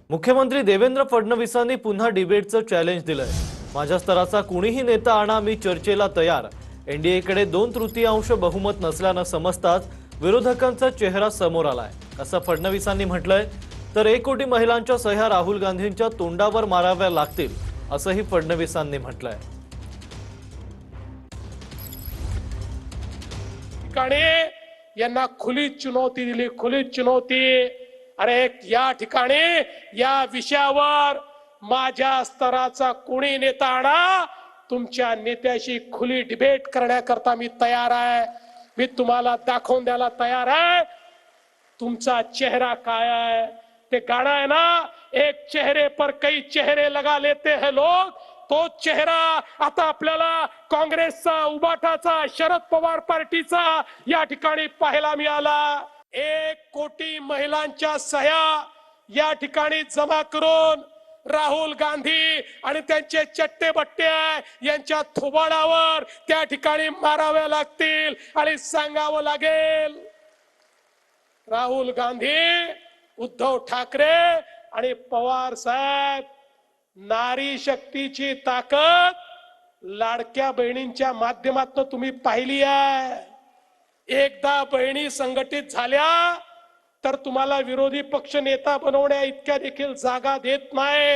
मुख्यमंत्री देवेंद्र फडणवीसांनी पुन्हा डिबेटचं चॅलेंज दिलंय। माझ्या स्तराचा कुणीही नेता आणा, मी चर्चेला तयार। एनडीएकडे 2/3 बहुमत नसल्यानं समजताच विरोधकांचा चेहरा समोर आलाय, असं फडणवीसांनी म्हटलंय। तर 1 कोटी महिलांच्या सह्या राहुल गांधींच्या तोंडावर माराव्या लागतील, असंही फडणवीसांनी म्हटलंय। यांना खुली चुनौती दिली, खुली चुनौती। अरे या ठिकाणी या विषयावर माझ्या स्तराचा कोणी नेता आणा, तुमच्या नेत्याशी खुली डिबेट करण्याकरता मी तयार आहे। मी तुम्हाला दाखवून द्यायला तयार आहे तुमचा चेहरा काय आहे। ते गाणं आहे ना, एक चेहरे पर कई चेहरे लगा लेते हैं लोग, तो चेहरा आता आपल्याला काँग्रेसचा, उबाटाचा, शरद पवार पार्टीचा या ठिकाणी पाहायला मिळाला। 1 कोटी महिलांच्या सह्या या ठिकाणी जमा करून राहुल गांधी आणि त्यांचे चट्टे बट्टे यांच्या थोबाडावर त्या ठिकाणी माराव्या लागतील आणि सांगावं लागेल, राहुल गांधी, उद्धव ठाकरे आणि पवार साहेब, नारी शक्तीची ताकद लाडक्या बहिणींच्या माध्यमातून तुम्ही पाहिली आहे। एकदा बहिणी संघटित झाल्या तर तुम्हाला विरोधी पक्ष नेता बनवण्या इतक्या देखील जागा देत नाही।